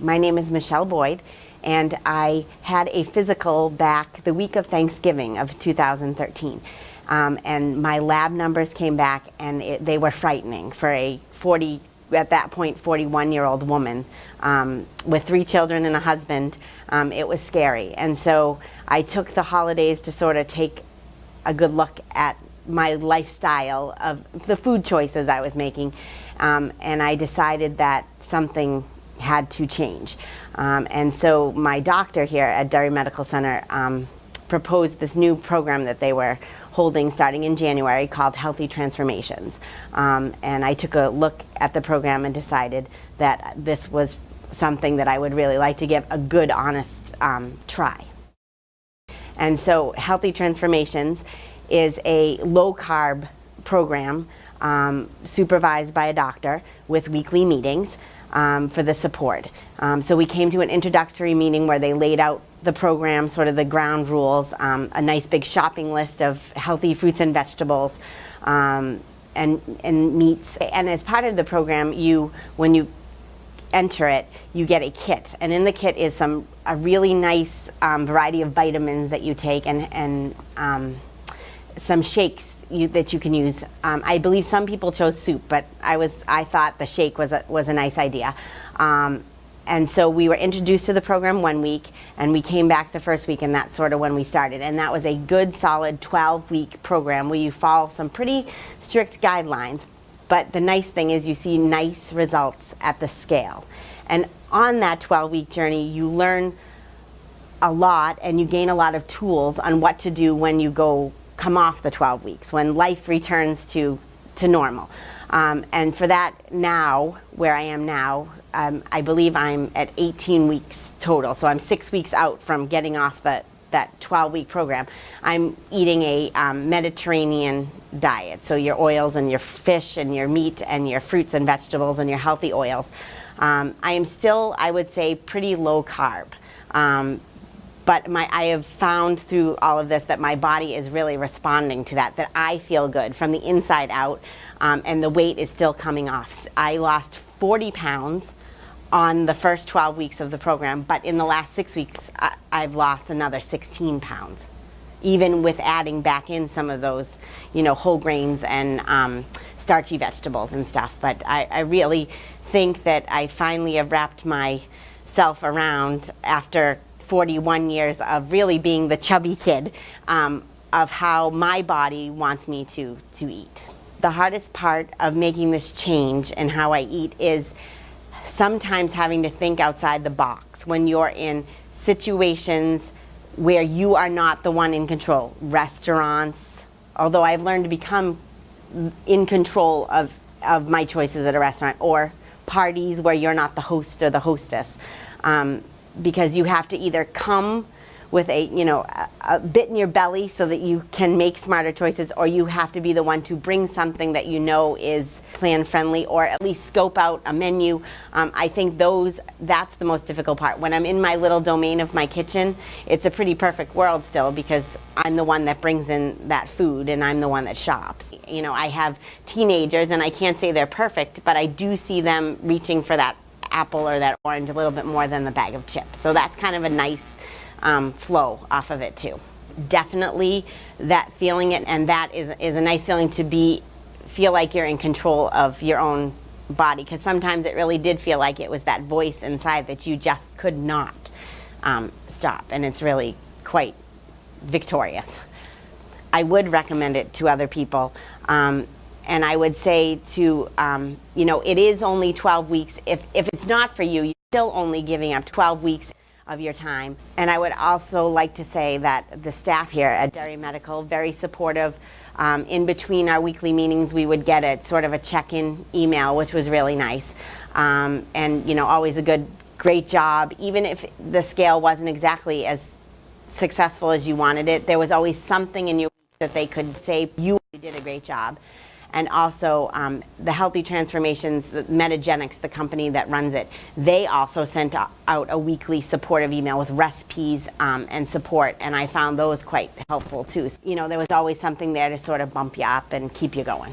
My name is Michele Boyd, and I had a physical back the week of Thanksgiving of 2013. And my lab numbers came back, and they were frightening for a 41-year-old woman with 3 children and a husband. It was scary. And so I took the holidays to sort of take a good look at my lifestyle of the food choices I was making. And I decided that something had to change. And so my doctor here at Derry Medical Center proposed this new program that they were holding starting in January called Healthy Transformations. And I took a look at the program and decided that this was something that I would really like to give a good, honest try. And so Healthy Transformations is a low-carb program supervised by a doctor with weekly meetings for the support. So we came to an introductory meeting where they laid out the program, sort of the ground rules, a nice big shopping list of healthy fruits and vegetables and meats. And as part of the program, when you enter it, you get a kit. And in the kit is a really nice variety of vitamins that you take and some shakes that you can use. I believe some people chose soup, but I thought the shake was a nice idea. And so we were introduced to the program one week, and we came back the first week, and that's sort of when we started. And that was a good, solid 12-week program where you follow some pretty strict guidelines. But the nice thing is you see nice results at the scale. And on that 12-week journey, you learn a lot, and you gain a lot of tools on what to do when you come off the 12 weeks, when life returns to normal. And for that now, where I am now, I believe I'm at 18 weeks total. So I'm 6 weeks out from getting off that 12-week program. I'm eating a Mediterranean diet. So your oils and your fish and your meat and your fruits and vegetables and your healthy oils. I am still, I would say, pretty low carb. But I have found through all of this that my body is really responding to that I feel good from the inside out, and the weight is still coming off. I lost 40 pounds on the first 12 weeks of the program, but in the last 6 weeks, I've lost another 16 pounds, even with adding back in some of those, whole grains and starchy vegetables and stuff. But I really think that I finally have wrapped myself around, after 41 years of really being the chubby kid, of how my body wants me to eat. The hardest part of making this change in how I eat is sometimes having to think outside the box when you're in situations where you are not the one in control. Restaurants, although I've learned to become in control of my choices at a restaurant, or parties where you're not the host or the hostess. Because you have to either come with a bit in your belly so that you can make smarter choices, or you have to be the one to bring something that is plan friendly, or at least scope out a menu. I think that's the most difficult part. When I'm in my little domain of my kitchen, it's a pretty perfect world still, because I'm the one that brings in that food and I'm the one that shops. I have teenagers, and I can't say they're perfect, but I do see them reaching for that apple or that orange a little bit more than the bag of chips. So that's kind of a nice flow off of it too. Definitely that feeling, and that is a nice feeling to feel like you're in control of your own body, because sometimes it really did feel like it was that voice inside that you just could not stop, and it's really quite victorious. I would recommend it to other people. And I would say it is only 12 weeks. If it's not for you, you're still only giving up 12 weeks of your time. And I would also like to say that the staff here at Derry Medical, very supportive. In between our weekly meetings, we would get a sort of a check-in email, which was really nice. And always great job. Even if the scale wasn't exactly as successful as you wanted it, there was always something in your week that they could say, you did a great job. And also the Healthy Transformations, the Metagenics, the company that runs it, they also sent out a weekly supportive email with recipes and support, and I found those quite helpful too. There was always something there to sort of bump you up and keep you going.